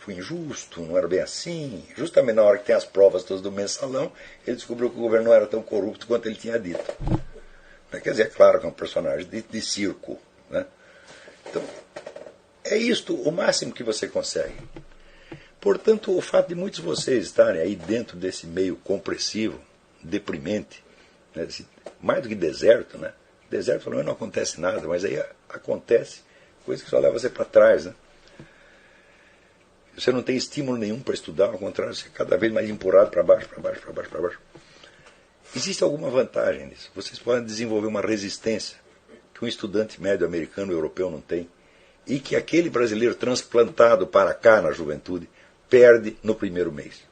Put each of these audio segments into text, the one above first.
foi injusto, não era bem assim. Justamente na hora que tem as provas todas do mensalão, ele descobriu que o governo não era tão corrupto quanto ele tinha dito. Quer dizer, é claro que é um personagem de circo. Né? Então, é isto o máximo que você consegue. Portanto, o fato de muitos de vocês estarem aí dentro desse meio compressivo, deprimente, né, mais do que deserto, né? Deserto pelo menos não acontece nada, mas aí acontece coisa que só leva você para trás. Né? Você não tem estímulo nenhum para estudar, ao contrário, você é cada vez mais empurrado para baixo, para baixo, para baixo, para baixo. Existe alguma vantagem nisso? Vocês podem desenvolver uma resistência que um estudante médio americano ou europeu não tem e que aquele brasileiro transplantado para cá na juventude perde no primeiro mês.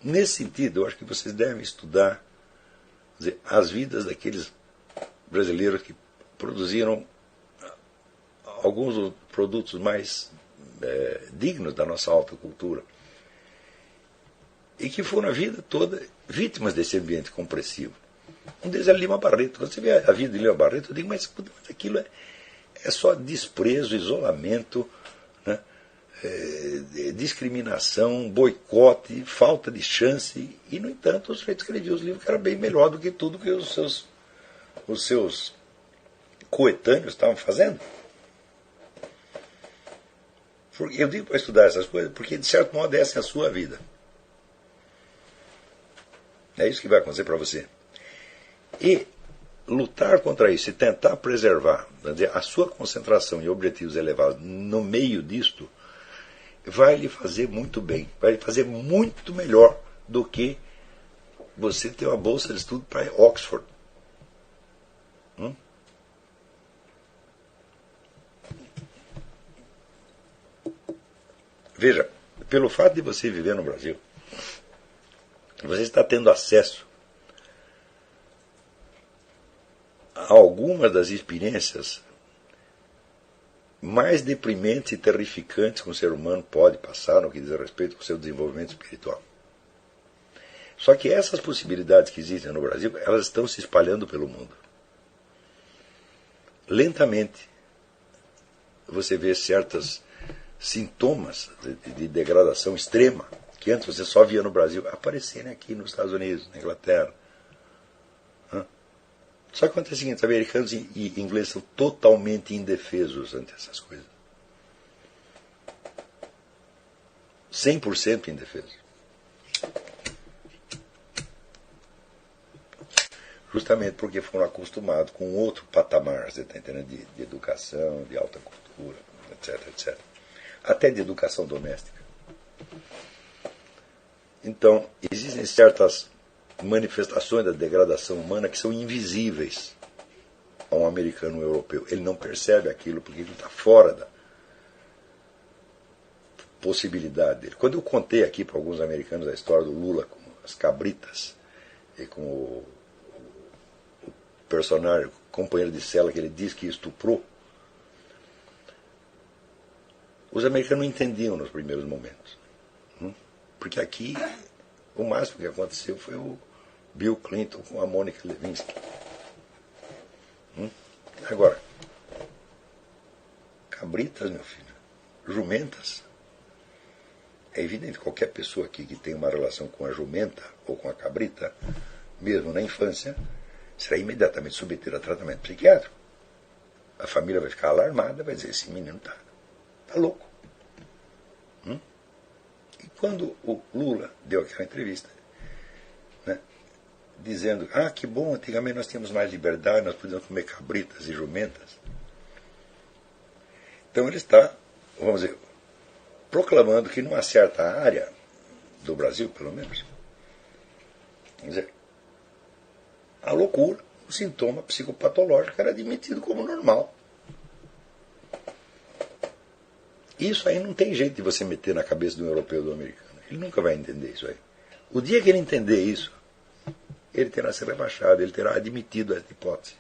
Nesse sentido, eu acho que vocês devem estudar as vidas daqueles brasileiros que produziram alguns dos produtos mais dignos da nossa alta cultura e que foram a vida toda vítimas desse ambiente compressivo. Um deles é Lima Barreto. Quando você vê a vida de Lima Barreto, eu digo, mas aquilo é só desprezo, isolamento, né? Discriminação, boicote, falta de chance, e no entanto o sujeito escrevia os livros que era bem melhor do que tudo que os seus coetâneos estavam fazendo. Eu digo para estudar essas coisas porque de certo modo essa é a sua vida. É isso que vai acontecer para você. E lutar contra isso e tentar preservar, a sua concentração e objetivos elevados no meio disto vai lhe fazer muito bem, vai lhe fazer muito melhor do que você ter uma bolsa de estudo para Oxford. Veja, pelo fato de você viver no Brasil, você está tendo acesso a algumas das experiências mais deprimentes e terrificantes que um ser humano pode passar no que diz respeito ao seu desenvolvimento espiritual. Só que essas possibilidades que existem no Brasil, elas estão se espalhando pelo mundo. Lentamente, você vê certos sintomas de degradação extrema, que antes você só via no Brasil, aparecerem aqui nos Estados Unidos, na Inglaterra. Só que acontece o seguinte, os americanos e ingleses são totalmente indefesos ante essas coisas. 100% indefesos. Justamente porque foram acostumados com outro patamar, você está entendendo, de educação, de alta cultura, etc, etc. Até de educação doméstica. Então, existem certas manifestações da degradação humana que são invisíveis a um americano ou europeu. Ele não percebe aquilo porque ele está fora da possibilidade dele. Quando eu contei aqui para alguns americanos a história do Lula com as cabritas e com o personagem, o companheiro de cela que ele diz que estuprou, os americanos não entendiam nos primeiros momentos. Porque aqui o máximo que aconteceu foi o Bill Clinton com a Mônica Lewinsky. Agora, cabritas, meu filho, jumentas. É evidente que qualquer pessoa aqui que tem uma relação com a jumenta ou com a cabrita, mesmo na infância, será imediatamente submetida a tratamento psiquiátrico. A família vai ficar alarmada, vai dizer, esse menino está louco. E quando o Lula deu aquela entrevista, né, dizendo, que bom, antigamente nós tínhamos mais liberdade, nós podíamos comer cabritas e jumentas. Então ele está, vamos dizer, proclamando que numa certa área do Brasil, pelo menos, vamos dizer, a loucura, o sintoma psicopatológico era admitido como normal. Isso aí não tem jeito de você meter na cabeça de um europeu ou do americano. Ele nunca vai entender isso aí. O dia que ele entender isso, ele terá se rebaixado, ele terá admitido essa hipótese.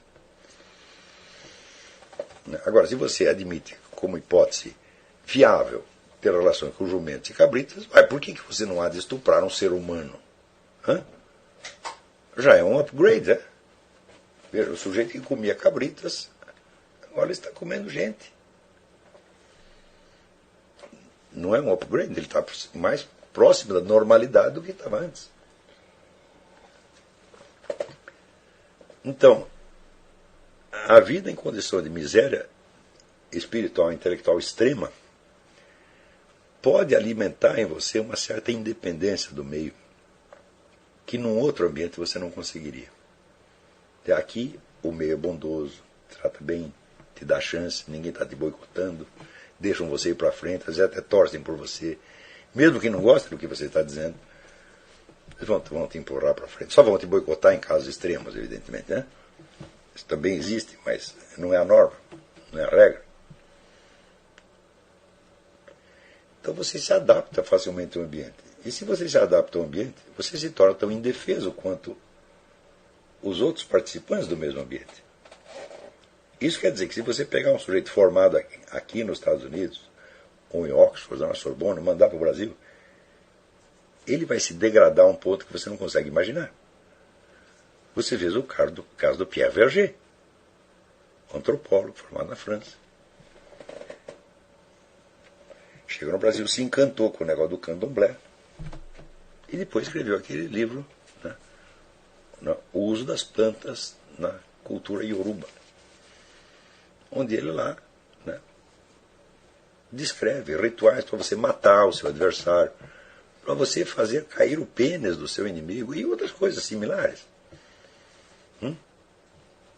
Agora, se você admite como hipótese viável ter relações com jumentos e cabritas, por que você não há de estuprar um ser humano? Já é um upgrade, né? Veja, o sujeito que comia cabritas, agora ele está comendo gente. não é um upgrade, ele está mais próximo da normalidade do que estava antes. Então, a vida em condição de miséria espiritual e intelectual extrema pode alimentar em você uma certa independência do meio que num outro ambiente você não conseguiria. Aqui o meio é bondoso, trata bem, te dá chance, ninguém está te boicotando, deixam você ir para frente, às vezes até torcem por você, mesmo que não gostem do que você está dizendo, eles vão te empurrar para frente. Só vão te boicotar em casos extremos, evidentemente, né? Isso também existe, mas não é a norma, não é a regra. Então você se adapta facilmente ao ambiente. E se você se adapta ao ambiente, você se torna tão indefeso quanto os outros participantes do mesmo ambiente. Isso quer dizer que se você pegar um sujeito formado aqui nos Estados Unidos, ou em Oxford, ou na Sorbonne, mandar para o Brasil, ele vai se degradar a um ponto que você não consegue imaginar. Você vê o caso do Pierre Verger, um antropólogo formado na França. Chegou no Brasil, se encantou com o negócio do candomblé e depois escreveu aquele livro, né, O Uso das Plantas na Cultura Yoruba, onde ele lá, né, descreve rituais para você matar o seu adversário, para você fazer cair o pênis do seu inimigo e outras coisas similares.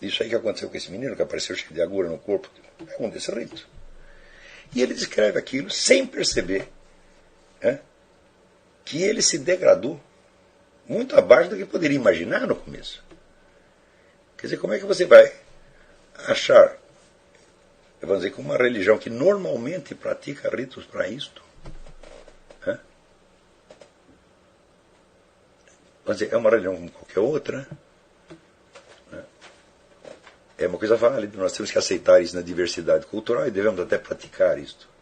Isso aí que aconteceu com esse menino que apareceu cheio de agulha no corpo é um desses ritos. E ele descreve aquilo sem perceber, né, que ele se degradou muito abaixo do que poderia imaginar no começo. Quer dizer, como é que você vai achar, vamos dizer, que uma religião que normalmente pratica ritos para isto, né, vamos dizer, é uma religião como qualquer outra, né, é uma coisa válida, nós temos que aceitar isso na diversidade cultural e devemos até praticar isto.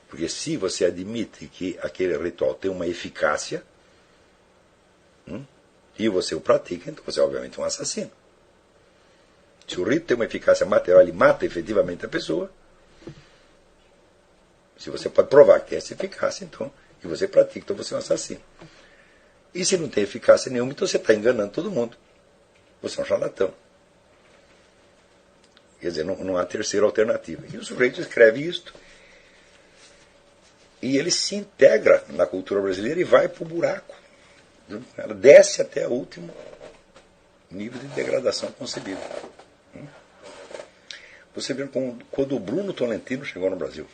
Porque se você admite que aquele ritual tem uma eficácia, e você o pratica, então você é obviamente um assassino. Se o rito tem uma eficácia material, ele mata efetivamente a pessoa. Se você pode provar que tem essa eficácia, então, e você pratica, então você é um assassino. E se não tem eficácia nenhuma, então você está enganando todo mundo. Você é um charlatão. Quer dizer, não há terceira alternativa. E o sujeito escreve isto. E ele se integra na cultura brasileira e vai para o buraco. Ela desce até o último nível de degradação concebível. Você vê quando o Bruno Tolentino chegou no Brasil.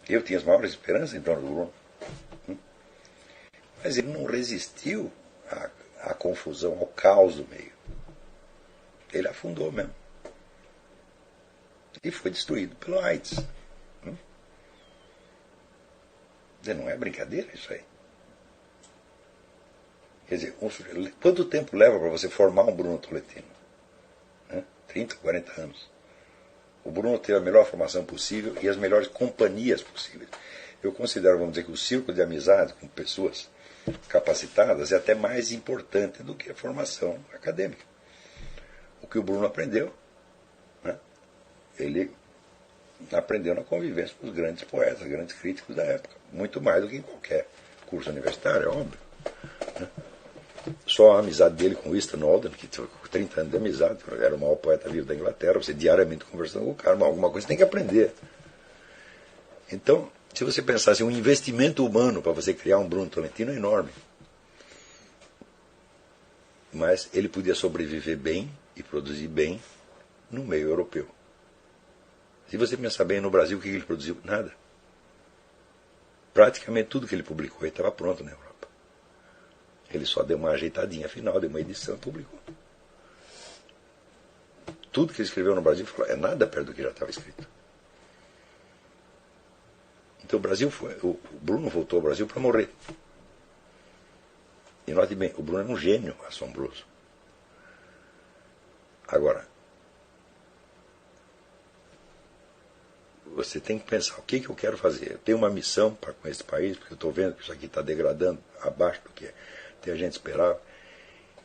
Eu tinha as maiores esperanças em torno do Bruno. Mas ele não resistiu à confusão, ao caos do meio. Ele afundou mesmo. E foi destruído pelo AIDS. Não é brincadeira isso aí. Quer dizer, quanto tempo leva para você formar um Bruno Tolentino? 30, 40 anos. O Bruno teve a melhor formação possível e as melhores companhias possíveis. Eu considero, vamos dizer, que o círculo de amizade com pessoas capacitadas é até mais importante do que a formação acadêmica. O que o Bruno aprendeu, né, ele aprendeu na convivência com os grandes poetas, grandes críticos da época. Muito mais do que em qualquer curso universitário, é óbvio. Né? Só a amizade dele com Winston Alden, que tinha 30 anos de amizade, era o maior poeta vivo da Inglaterra, você diariamente conversando com o cara, mas alguma coisa tem que aprender. Então, se você pensasse um investimento humano para você criar um Bruno Tolentino é enorme. Mas ele podia sobreviver bem e produzir bem no meio europeu. Se você pensar bem no Brasil, o que ele produziu? Nada. Praticamente tudo que ele publicou estava pronto na Europa. Ele só deu uma ajeitadinha final, deu uma edição e publicou. Tudo que ele escreveu no Brasil falou, é nada perto do que já estava escrito. Então o Bruno voltou ao Brasil para morrer. E note bem, o Bruno era um gênio assombroso. Agora, você tem que pensar, o que eu quero fazer? Eu tenho uma missão com esse país, porque eu estou vendo que isso aqui está degradando abaixo do que a gente esperava.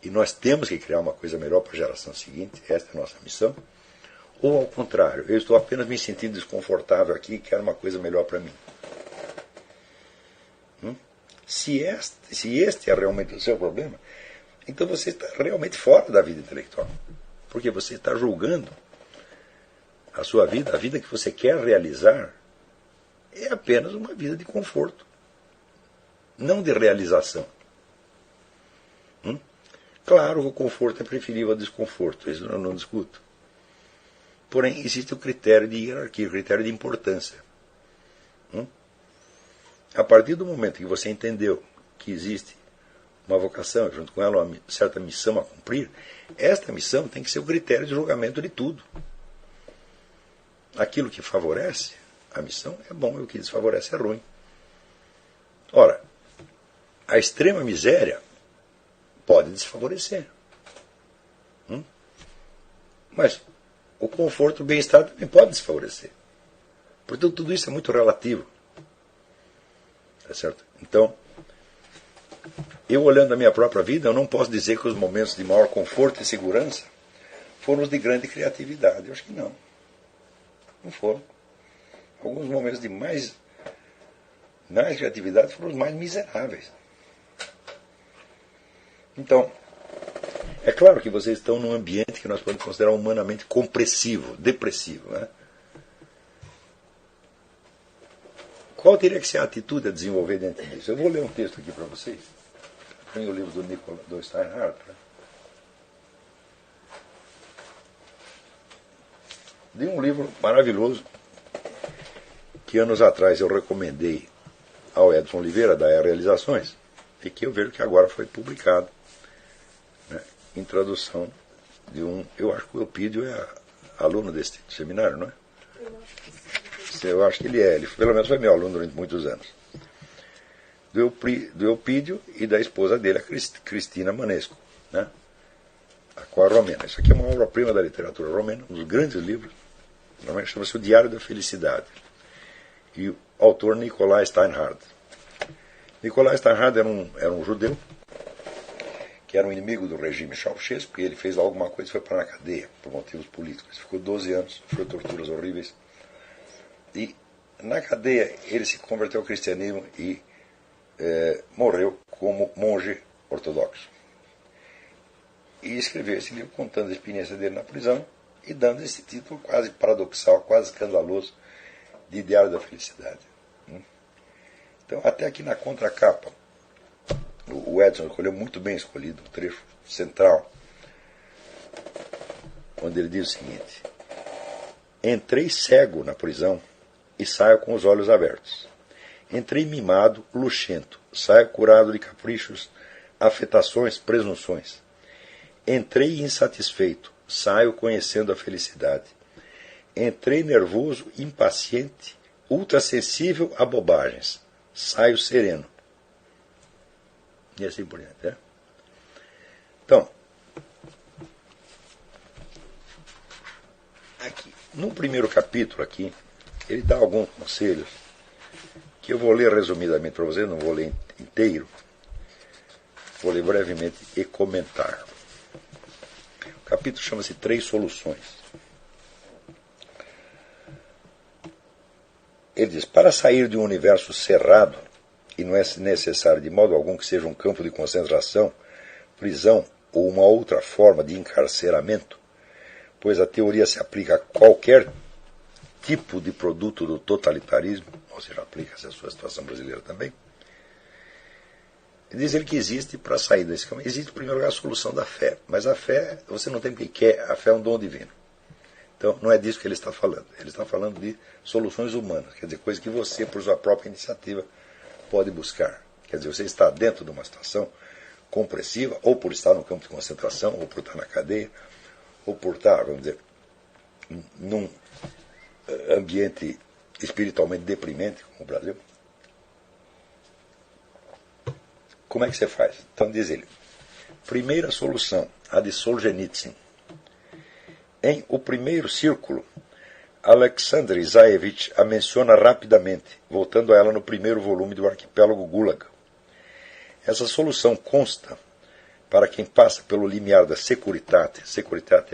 E nós temos que criar uma coisa melhor para a geração seguinte, esta é a nossa missão. Ou ao contrário, eu estou apenas me sentindo desconfortável aqui e quero uma coisa melhor para mim. Se este é realmente o seu problema, então você está realmente fora da vida intelectual. Porque você está julgando a sua vida, a vida que você quer realizar, é apenas uma vida de conforto, não de realização. Claro, o conforto é preferível ao desconforto, isso eu não discuto. Porém, existe o critério de hierarquia, o critério de importância. A partir do momento que você entendeu que existe uma vocação, junto com ela uma certa missão a cumprir, esta missão tem que ser o critério de julgamento de tudo. Aquilo que favorece a missão é bom e o que desfavorece é ruim. Ora, a extrema miséria pode desfavorecer. Mas o conforto e o bem-estar também pode desfavorecer. Portanto, tudo isso é muito relativo. Tá certo? Então, eu olhando a minha própria vida, eu não posso dizer que os momentos de maior conforto e segurança foram os de grande criatividade. Eu acho que não. Não foram. Alguns momentos de mais criatividade foram os mais miseráveis. Então, é claro que vocês estão num ambiente que nós podemos considerar humanamente compressivo, depressivo, né? Qual teria que ser a atitude a desenvolver dentro disso? Eu vou ler um texto aqui para vocês. Tem o livro do Steinhardt. Né? De um livro maravilhoso que anos atrás eu recomendei ao Edson Oliveira, da Realizações, e que eu vejo que agora foi publicado, né, em tradução de um... Eu acho que o Eupídio é aluno desse seminário, não é? Eu acho que ele é. Ele pelo menos foi meu aluno durante muitos anos. Do Eupídio e da esposa dele, a Cristina Manesco, né? A Qual Romena. Isso aqui é uma obra-prima da literatura romena, um dos grandes livros. Normalmente chama-se O Diário da Felicidade. E o autor Nikolai Steinhardt. Nikolai Steinhardt era um judeu que era um inimigo do regime Ceausescu, e ele fez alguma coisa e foi para a cadeia por motivos políticos. Ficou 12 anos, sofreu torturas horríveis. E na cadeia ele se converteu ao cristianismo e morreu como monge ortodoxo. E escreveu esse livro contando a experiência dele na prisão e dando esse título quase paradoxal, quase escandaloso, de Diário da Felicidade. Então, até aqui na contracapa, o Edson escolheu muito bem escolhido um trecho central, onde ele diz o seguinte: entrei cego na prisão e saio com os olhos abertos. Entrei mimado, luxento, saio curado de caprichos, afetações, presunções. Entrei insatisfeito, saio conhecendo a felicidade. Entrei nervoso, impaciente, ultrassensível a bobagens, saio sereno. E assim por diante, né? Então, aqui, no primeiro capítulo aqui, ele dá alguns conselhos que eu vou ler resumidamente para vocês, não vou ler inteiro, vou ler brevemente e comentar. O capítulo chama-se 3 Soluções. Ele diz: para sair de um universo cerrado, e não é necessário de modo algum que seja um campo de concentração, prisão ou uma outra forma de encarceramento, pois a teoria se aplica a qualquer tipo de produto do totalitarismo, ou seja, aplica-se à sua situação brasileira também. Diz ele que existe, para sair desse caminho, existe, em primeiro lugar, a solução da fé. Mas a fé, você não tem porque quer, a fé é um dom divino. Então, não é disso que ele está falando. Ele está falando de soluções humanas, quer dizer, coisas que você, por sua própria iniciativa, pode buscar. Quer dizer, você está dentro de uma situação compressiva, ou por estar no campo de concentração, ou por estar na cadeia, ou por estar, vamos dizer, num ambiente espiritualmente deprimente, como o Brasil. Como é que você faz? Então diz ele: primeira solução, a de Solzhenitsyn. Em O Primeiro Círculo, Alexander Isaevich a menciona rapidamente, voltando a ela no primeiro volume do Arquipélago Gulag. Essa solução consta, para quem passa pelo limiar da Securitate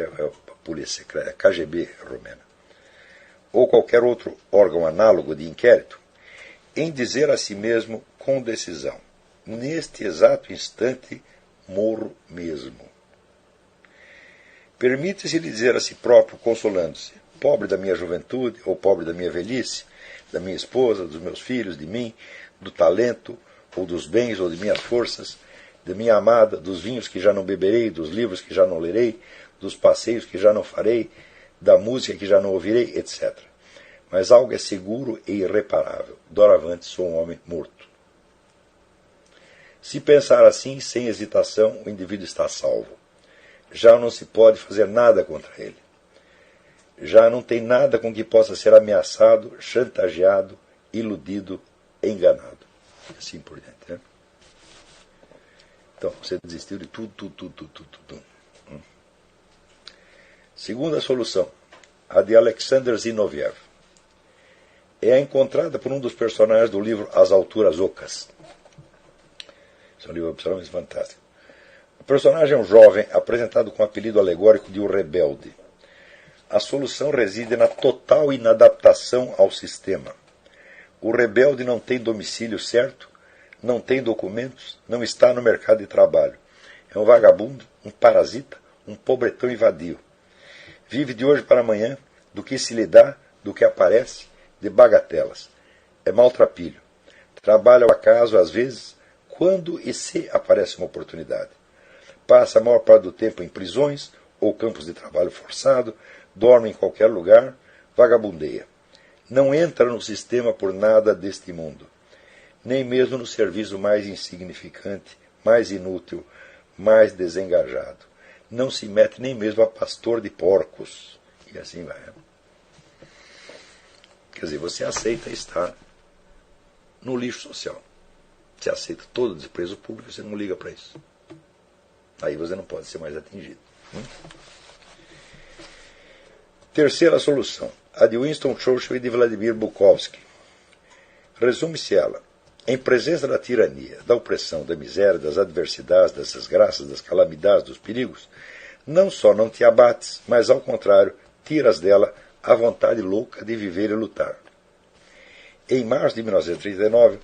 é polícia secreta, KGB romena, ou qualquer outro órgão análogo de inquérito, em dizer a si mesmo com decisão: neste exato instante morro mesmo. Permite-se-lhe dizer a si próprio, consolando-se: pobre da minha juventude, ou pobre da minha velhice, da minha esposa, dos meus filhos, de mim, do talento, ou dos bens, ou de minhas forças, de minha amada, dos vinhos que já não beberei, dos livros que já não lerei, dos passeios que já não farei, da música que já não ouvirei, etc. Mas algo é seguro e irreparável. Doravante sou um homem morto. Se pensar assim, sem hesitação, o indivíduo está salvo. Já não se pode fazer nada contra ele. Já não tem nada com que possa ser ameaçado, chantageado, iludido, enganado. E assim por diante. Né? Então, você desistiu de tudo. Segunda solução, a de Alexander Zinoviev. É encontrada por um dos personagens do livro As Alturas Ocas. Esse é um livro absolutamente fantástico. O personagem é um jovem apresentado com o apelido alegórico de O Rebelde. A solução reside na total inadaptação ao sistema. O rebelde não tem domicílio certo, não tem documentos, não está no mercado de trabalho. É um vagabundo, um parasita, um pobretão e vadio. Vive de hoje para amanhã, do que se lhe dá, do que aparece, de bagatelas. É maltrapilho. Trabalha ao acaso, às vezes, quando e se aparece uma oportunidade. Passa a maior parte do tempo em prisões ou campos de trabalho forçado, dorme em qualquer lugar, vagabundeia. Não entra no sistema por nada deste mundo, nem mesmo no serviço mais insignificante, mais inútil, mais desengajado. Não se mete nem mesmo a pastor de porcos. E assim vai. Quer dizer, você aceita estar no lixo social. Você aceita todo o desprezo público, você não liga para isso. Aí você não pode ser mais atingido. Terceira solução, a de Winston Churchill e de Vladimir Bukovsky. Resume-se ela: em presença da tirania, da opressão, da miséria, das adversidades, das desgraças, das calamidades, dos perigos, não só não te abates, mas ao contrário, tiras dela a vontade louca de viver e lutar. Em março de 1939,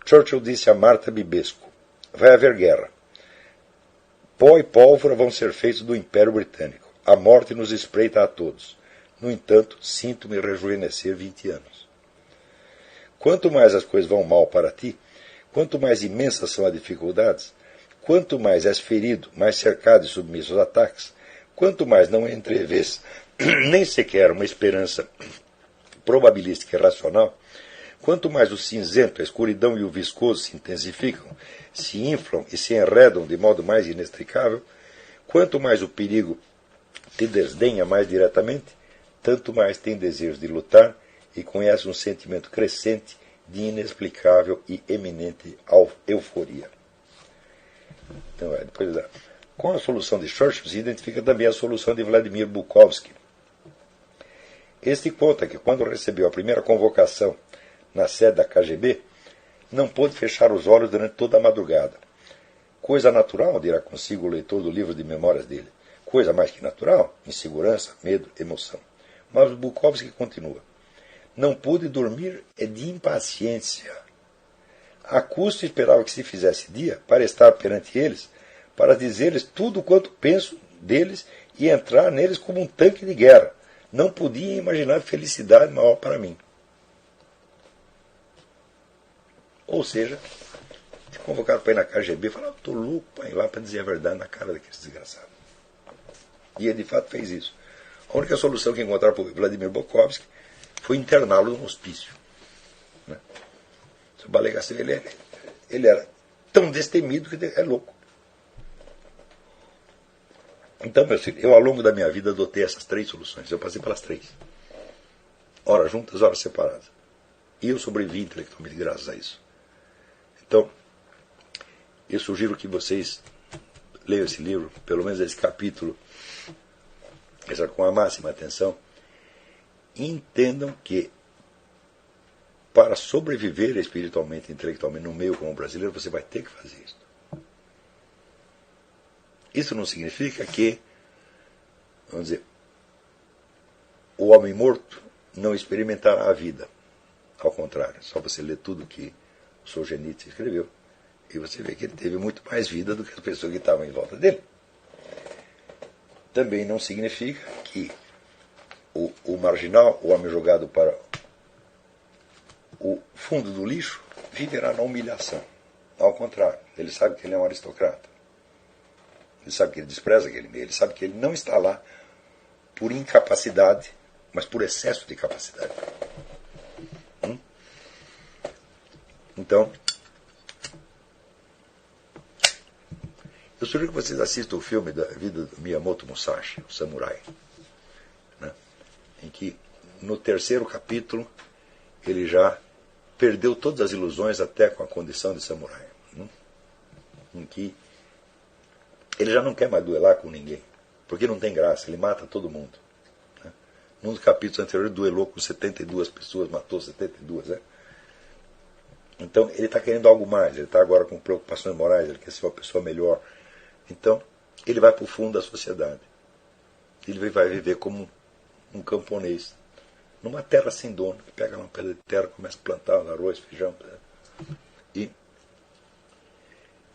Churchill disse a Martha Bibesco: vai haver guerra. Pó e pólvora vão ser feitos do Império Britânico. A morte nos espreita a todos. No entanto, sinto-me rejuvenescer 20 anos. Quanto mais as coisas vão mal para ti, quanto mais imensas são as dificuldades, quanto mais és ferido, mais cercado e submisso aos ataques, quanto mais não entrevês nem sequer uma esperança probabilística e racional, quanto mais o cinzento, a escuridão e o viscoso se intensificam, se inflam e se enredam de modo mais inextricável, quanto mais o perigo te desdenha mais diretamente, tanto mais tem desejo de lutar e conhece um sentimento crescente de inexplicável e eminente euforia. Então, depois, com a solução de Churchill se identifica também a solução de Vladimir Bukovsky. Este conta que, quando recebeu a primeira convocação na sede da KGB, não pôde fechar os olhos durante toda a madrugada. Coisa natural, dirá consigo o leitor do livro de memórias dele. Coisa mais que natural, insegurança, medo, emoção. Mas Bukovsky continua: não pude dormir de impaciência. A custo esperava que se fizesse dia para estar perante eles, para dizer-lhes tudo quanto penso deles e entrar neles como um tanque de guerra. Não podia imaginar felicidade maior para mim. Ou seja, convocado para ir na KGB, falava: estou louco para ir lá para dizer a verdade na cara daqueles desgraçados. E ele de fato fez isso. A única solução que encontraram para Vladimir Bukovsky foi interná-lo num hospício. Né? Ele era tão destemido que é louco. Então, meu filho, eu ao longo da minha vida adotei essas três soluções. Eu passei pelas três. Ora juntas, ora separadas. E eu sobrevivi intelectualmente graças a isso. Então, eu sugiro que vocês leiam esse livro, pelo menos esse capítulo, com a máxima atenção, e entendam que para sobreviver espiritualmente e intelectualmente no meio como brasileiro, você vai ter que fazer isso. Isso não significa que, vamos dizer, o homem morto não experimentará a vida. Ao contrário, só você ler tudo que o Solzhenitsyn escreveu, e você vê que ele teve muito mais vida do que as pessoas que estavam em volta dele. Também não significa que o marginal, o homem jogado para o fundo do lixo, viverá na humilhação. Ao contrário, ele sabe que ele é um aristocrata. Ele sabe que ele despreza aquele meio. Ele sabe que ele não está lá por incapacidade, mas por excesso de capacidade. Então, eu sugiro que vocês assistam o filme da vida do Miyamoto Musashi, o samurai, né? Em que, no terceiro capítulo, ele já perdeu todas as ilusões até com a condição de samurai, né? Em que ele já não quer mais duelar com ninguém, porque não tem graça, ele mata todo mundo, né? Num dos capítulos anteriores, duelou com 72 pessoas, matou 72, né? Então, ele está querendo algo mais, ele está agora com preocupações morais, ele quer ser uma pessoa melhor. Então, ele vai para o fundo da sociedade. Ele vai viver como um camponês, numa terra sem dono. Ele pega uma pedra de terra, começa a plantar arroz, feijão, e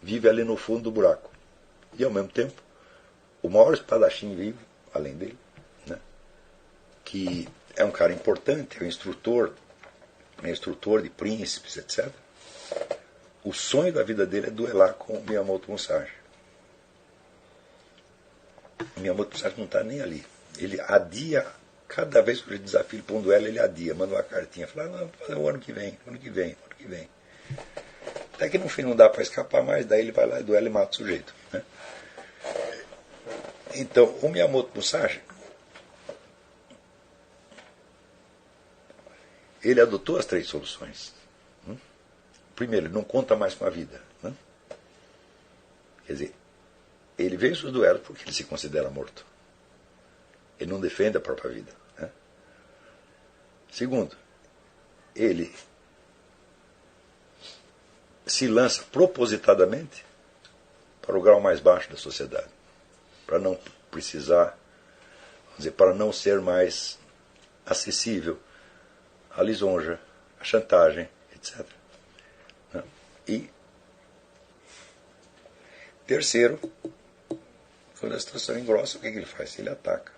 vive ali no fundo do buraco. E, ao mesmo tempo, o maior espadachim vivo, além dele, né, que é um cara importante, é um instrutor de príncipes, etc. O sonho da vida dele é duelar com o Miyamoto Musashi. O Miyamoto Musashi não está nem ali. Ele adia, cada vez que ele desafia ele para um duelo, ele adia, manda uma cartinha, fala, não, vou fazer o ano que vem. Até que no fim não dá para escapar mais, daí ele vai lá e duela e mata o sujeito, né? Então, o Miyamoto Musashi, ele adotou as 3 soluções. Primeiro, ele não conta mais com a vida, né? Quer dizer, ele vence os duelos porque ele se considera morto. Ele não defende a própria vida, né? Segundo, ele se lança propositadamente para o grau mais baixo da sociedade, para não precisar, vamos dizer, para não ser mais acessível à lisonja, à chantagem, etc. E terceiro, quando a situação engrossa, o que ele faz? Ele ataca.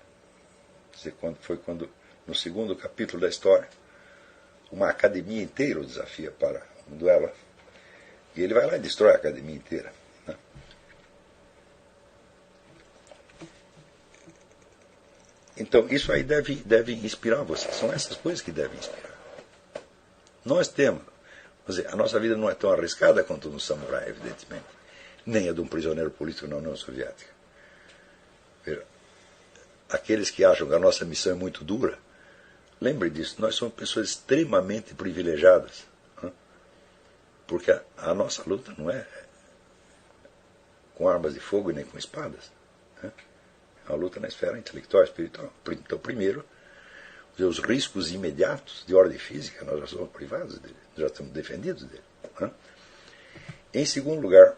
Foi quando, no segundo capítulo da história, uma academia inteira o desafia para um duelo, e ele vai lá e destrói a academia inteira, né? Então, isso aí deve inspirar você. São essas coisas que devem inspirar. Nós temos, quer dizer, a nossa vida não é tão arriscada quanto no samurai, evidentemente, nem a de um prisioneiro político na União Soviética. Aqueles que acham que a nossa missão é muito dura, lembre disso, nós somos pessoas extremamente privilegiadas, né? Porque a nossa luta não é com armas de fogo e nem com espadas, né? É uma luta na esfera intelectual e espiritual. Então, primeiro, os riscos imediatos de ordem física, nós já somos privados dele, já estamos defendidos dele, né? Em segundo lugar,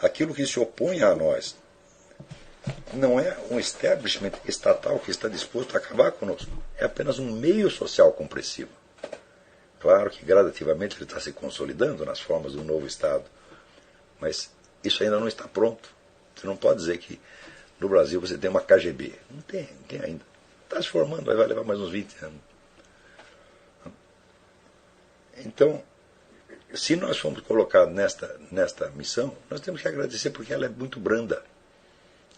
aquilo que se opõe a nós não é um establishment estatal que está disposto a acabar conosco, é apenas um meio social compressivo. Claro que gradativamente ele está se consolidando nas formas do novo Estado, mas isso ainda não está pronto. Você não pode dizer que no Brasil você tem uma KGB. Não tem ainda. Está se formando, vai levar mais uns 20 anos. Então, se nós fomos colocados nesta missão, nós temos que agradecer porque ela é muito branda.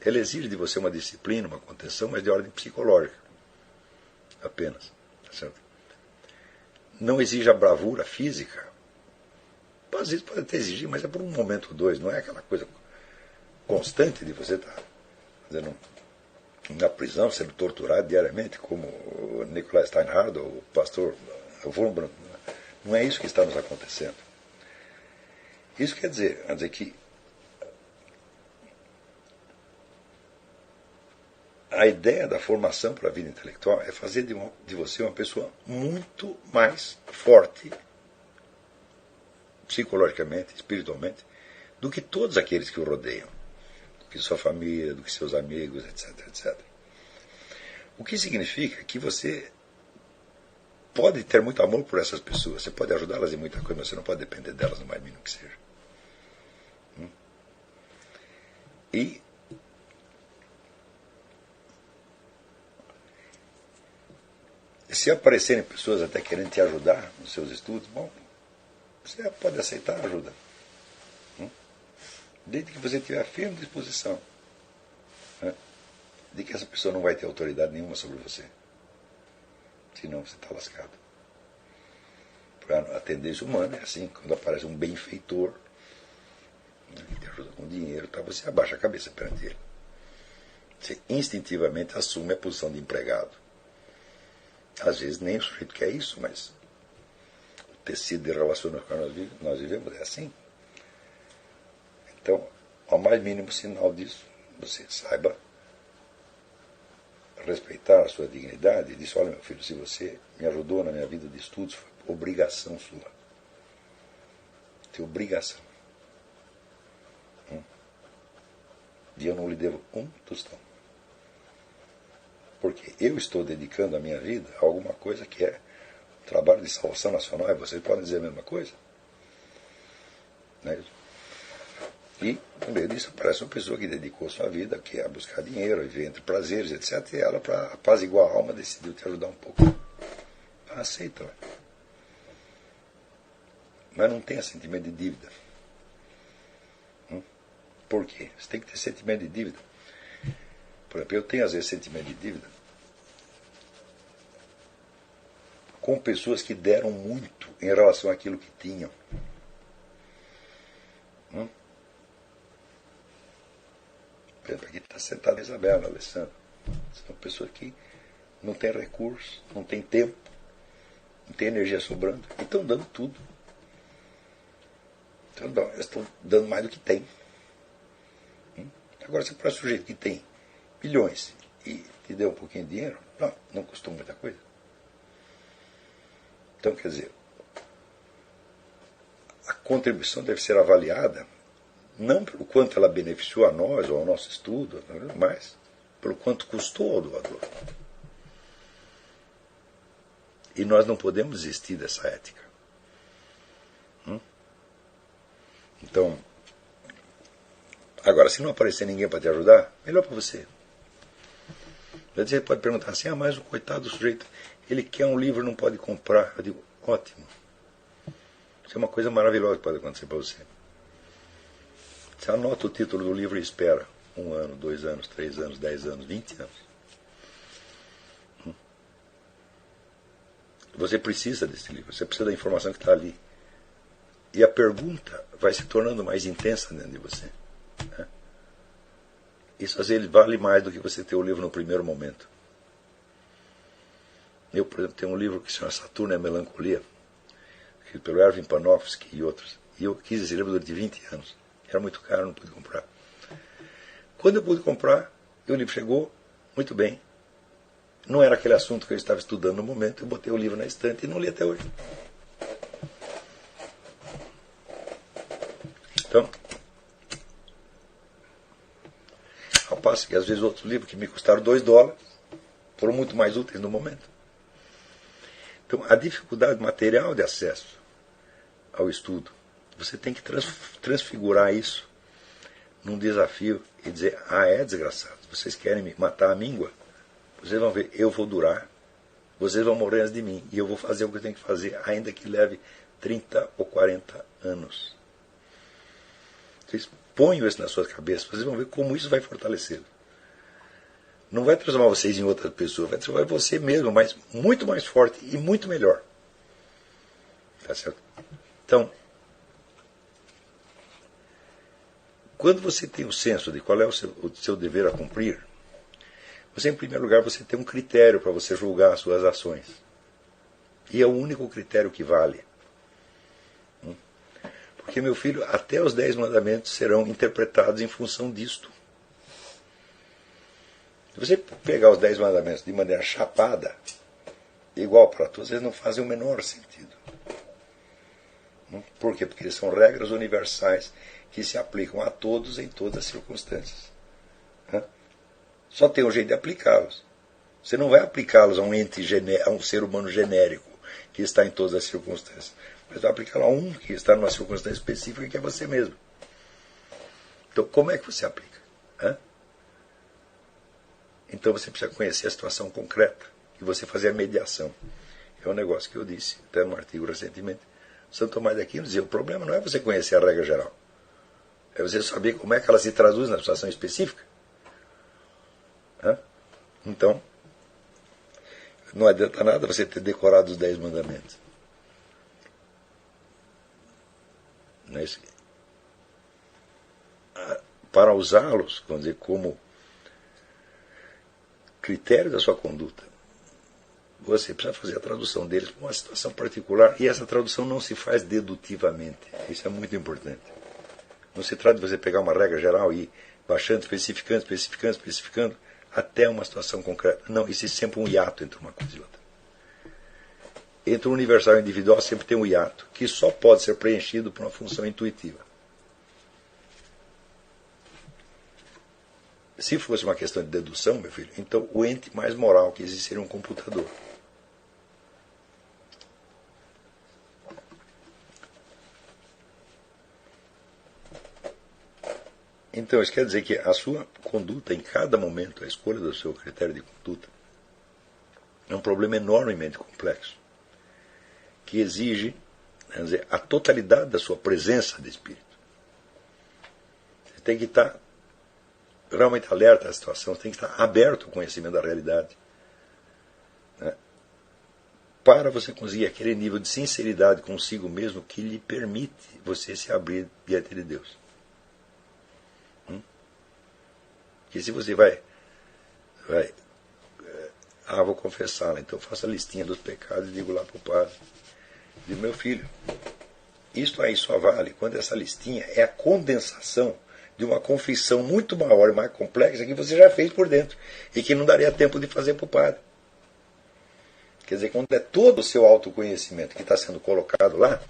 Ela exige de você uma disciplina, uma contenção, mas de ordem psicológica. Apenas. Tá certo? Não exige a bravura física. Às vezes pode até exigir, mas é por um momento ou dois. Não é aquela coisa constante de você estar fazendo na prisão, sendo torturado diariamente, como o Nikolai Steinhardt, ou o pastor Wurmbrand. Não é isso que está nos acontecendo. Isso quer dizer que a ideia da formação para a vida intelectual é fazer de você uma pessoa muito mais forte, psicologicamente, espiritualmente, do que todos aqueles que o rodeiam, do que sua família, do que seus amigos, etc, etc. O que significa que você pode ter muito amor por essas pessoas, você pode ajudá-las em muita coisa, mas você não pode depender delas no mais mínimo que seja. E se aparecerem pessoas até querendo te ajudar nos seus estudos, bom, você pode aceitar a ajuda. Desde que você tiver firme disposição, né, de que essa pessoa não vai ter autoridade nenhuma sobre você. Senão você está lascado. A tendência humana é assim, quando aparece um benfeitor, né, que te ajuda com dinheiro, tá, você abaixa a cabeça perante ele. Você instintivamente assume a posição de empregado. Às vezes nem o sujeito quer isso, mas o tecido de relacionamento que nós vivemos é assim. Então, ao mais mínimo sinal disso, você saiba respeitar a sua dignidade e dizer: olha, meu filho, se você me ajudou na minha vida de estudos, foi obrigação sua. Tem obrigação. E eu não lhe devo um tostão. Porque eu estou dedicando a minha vida a alguma coisa que é um trabalho de salvação nacional, e vocês podem dizer a mesma coisa. Não é isso? E, no meio disso, aparece uma pessoa que dedicou sua vida que é a buscar dinheiro, a viver entre prazeres, etc. E ela, para apaziguar a alma, decidiu te ajudar um pouco. Aceita. Mas não tenha sentimento de dívida. Por quê? Você tem que ter sentimento de dívida. Por exemplo, eu tenho às vezes sentimento de dívida com pessoas que deram muito em relação àquilo que tinham. Por exemplo, aqui está sentada a Isabela, a Alessandra. São pessoas que não têm recursos, não têm tempo, não têm energia sobrando, e estão dando tudo. Então, eles estão dando mais do que tem. Agora, se para o sujeito que tem milhões e te deu um pouquinho de dinheiro, não custou muita coisa. Então, quer dizer, a contribuição deve ser avaliada não pelo quanto ela beneficiou a nós ou ao nosso estudo, mas pelo quanto custou ao doador. E nós não podemos desistir dessa ética. Então, agora, se não aparecer ninguém para te ajudar, melhor para você. Você pode perguntar assim: mas o coitado do sujeito, ele quer um livro e não pode comprar. Eu digo: ótimo. Isso é uma coisa maravilhosa que pode acontecer para você. Você anota o título do livro e espera 1 ano, 2 anos, 3 anos, 10 anos, 20 anos. Você precisa desse livro, você precisa da informação que está ali. E a pergunta vai se tornando mais intensa dentro de você. Isso às vezes vale mais do que você ter o livro no primeiro momento. Eu, por exemplo, tenho um livro que se chama Saturno e a Melancolia, escrito pelo Erwin Panofsky e outros. E eu quis esse livro durante 20 anos. Era muito caro, não pude comprar. Quando eu pude comprar, o livro chegou, muito bem. Não era aquele assunto que eu estava estudando no momento, eu botei o livro na estante e não li até hoje. Então, ao passo que às vezes outros livros que me custaram $2 foram muito mais úteis no momento. Então, a dificuldade material de acesso ao estudo, você tem que transfigurar isso num desafio e dizer: é desgraçado, vocês querem me matar a míngua? Vocês vão ver, eu vou durar, vocês vão morrer antes de mim, e eu vou fazer o que eu tenho que fazer, ainda que leve 30 ou 40 anos. Vocês ponham isso nas suas cabeças, vocês vão ver como isso vai fortalecê-lo. Não vai transformar vocês em outra pessoa, vai transformar você mesmo, mas muito mais forte e muito melhor. Tá certo? Então, quando você tem o senso de qual é o seu dever a cumprir, você, em primeiro lugar, você tem um critério para você julgar as suas ações. E é o único critério que vale. Porque, meu filho, até os 10 mandamentos serão interpretados em função disto. Se você pegar os 10 mandamentos de maneira chapada, igual para todos, eles não fazem o menor sentido. Por quê? Porque eles são regras universais que se aplicam a todos em todas as circunstâncias. Só tem um jeito de aplicá-los. Você não vai aplicá-los a um a um ser humano genérico que está em todas as circunstâncias, mas vai aplicá-lo a um que está numa circunstância específica que é você mesmo. Então, como é que você aplica? Hã? Então você precisa conhecer a situação concreta e você fazer a mediação. É um negócio que eu disse, até num artigo recentemente. Santo Tomás de Aquino dizia, o problema não é você conhecer a regra geral, é você saber como é que ela se traduz na situação específica. Hã? Então, não adianta nada você ter decorado os 10 mandamentos. Não é isso? Para usá-los, vamos dizer, como critério da sua conduta, você precisa fazer a tradução deles para uma situação particular, e essa tradução não se faz dedutivamente. Isso é muito importante. Não se trata de você pegar uma regra geral e ir baixando, especificando, até uma situação concreta. Não, existe sempre um hiato entre uma coisa e outra. Entre o universal e o individual sempre tem um hiato, que só pode ser preenchido por uma função intuitiva. Se fosse uma questão de dedução, meu filho, então o ente mais moral que existe seria um computador. Então, isso quer dizer que a sua conduta, em cada momento, a escolha do seu critério de conduta, é um problema enormemente complexo, que exige, vamos dizer, a totalidade da sua presença de espírito. Você tem que estar realmente alerta à situação, você tem que estar aberto ao conhecimento da realidade, né? Para você conseguir aquele nível de sinceridade consigo mesmo que lhe permite você se abrir diante de Deus. Porque se você vai vou confessá-la, então faça a listinha dos pecados e digo lá para o padre, digo, meu filho, isto aí só vale quando essa listinha é a condensação de uma confissão muito maior e mais complexa que você já fez por dentro e que não daria tempo de fazer para o padre. Quer dizer, quando é todo o seu autoconhecimento que está sendo colocado lá,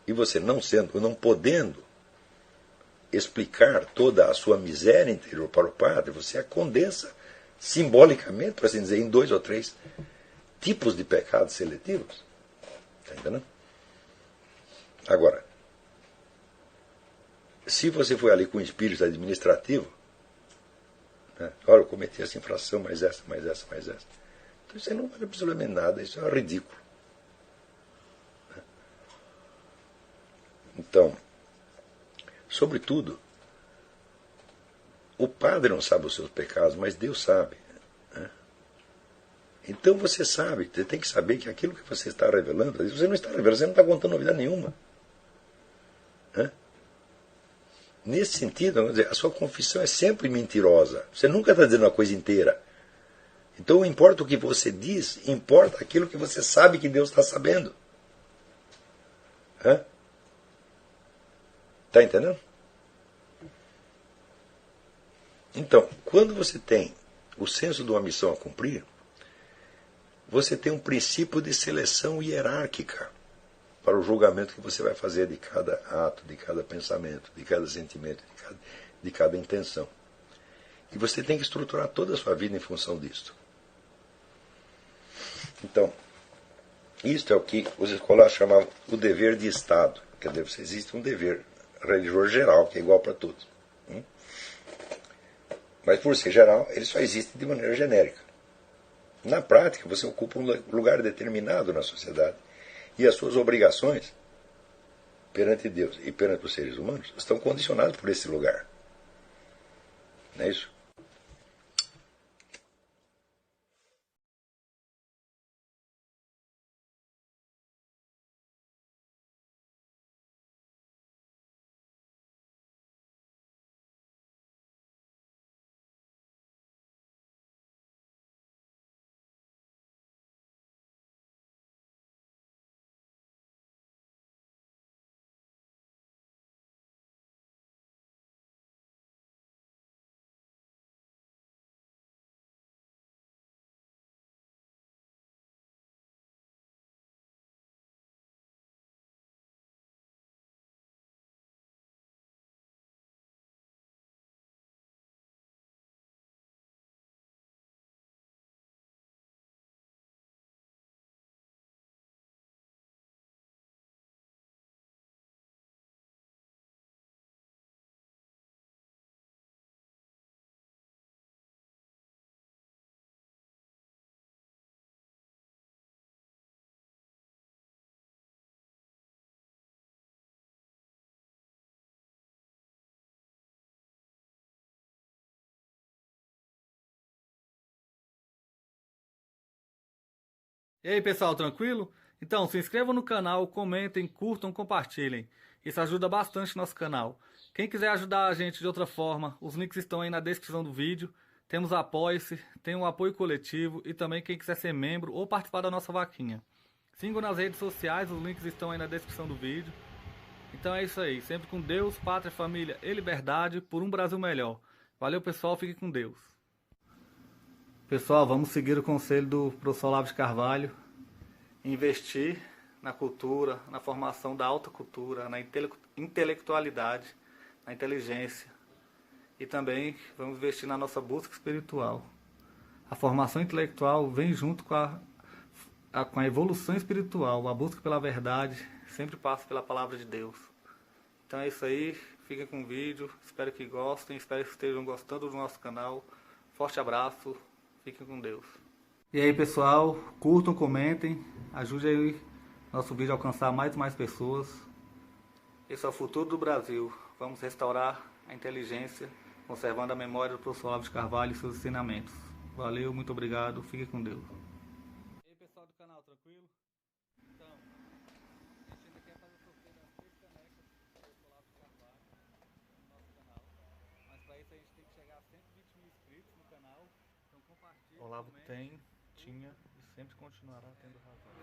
e você não podendo explicar toda a sua miséria interior para o padre, você a condensa simbolicamente, por assim dizer, em 2 ou 3 tipos de pecados seletivos. Está entendendo? Agora, se você foi ali com o espírito administrativo, né, olha, eu cometi essa infração, mais essa. Então isso aí não vale absolutamente nada, isso é ridículo. Então, sobretudo, o padre não sabe os seus pecados, mas Deus sabe. Né? Então você sabe, você tem que saber que aquilo que você está revelando, você não está revelando, você não está contando novidade nenhuma. Né? Nesse sentido, vamos dizer, a sua confissão é sempre mentirosa. Você nunca está dizendo uma coisa inteira. Então, não importa o que você diz, importa aquilo que você sabe que Deus está sabendo. Está entendendo? Então, quando você tem o senso de uma missão a cumprir, você tem um princípio de seleção hierárquica para o julgamento que você vai fazer de cada ato, de cada pensamento, de cada sentimento, de cada intenção. E você tem que estruturar toda a sua vida em função disso. Então, isto é o que os escolares chamavam o dever de Estado. Quer dizer, existe um dever religioso geral, que é igual para todos. Mas, por ser geral, ele só existe de maneira genérica. Na prática, você ocupa um lugar determinado na sociedade e as suas obrigações perante Deus e perante os seres humanos estão condicionadas por esse lugar. Não é isso? E aí, pessoal, tranquilo? Então, se inscrevam no canal, comentem, curtam, compartilhem. Isso ajuda bastante o nosso canal. Quem quiser ajudar a gente de outra forma, os links estão aí na descrição do vídeo. Temos Apoie-se, tem o apoio coletivo e também quem quiser ser membro ou participar da nossa vaquinha. Sigam nas redes sociais, os links estão aí na descrição do vídeo. Então é isso aí, sempre com Deus, pátria, família e liberdade por um Brasil melhor. Valeu, pessoal, fiquem com Deus. Pessoal, vamos seguir o conselho do professor Olavo de Carvalho. Investir na cultura, na formação da alta cultura, na intelectualidade, na inteligência. E também vamos investir na nossa busca espiritual. A formação intelectual vem junto com a evolução espiritual. A busca pela verdade sempre passa pela palavra de Deus. Então é isso aí, fiquem com o vídeo, espero que gostem, espero que estejam gostando do nosso canal. Forte abraço, fiquem com Deus. E aí, pessoal, curtam, comentem, ajude aí nosso vídeo a alcançar mais e mais pessoas. Esse é o futuro do Brasil. Vamos restaurar a inteligência, conservando a memória do professor Olavo de Carvalho e seus ensinamentos. Valeu, muito obrigado, fique com Deus. E aí, pessoal do canal, tranquilo? Então, a gente ainda quer fazer o sorteio das 3 canecas do professor Olavo de Carvalho no nosso canal. Mas para isso a gente tem que chegar a 120 mil inscritos no canal. Então compartilhe. Olavo tem, tinha e sempre continuará tendo razão.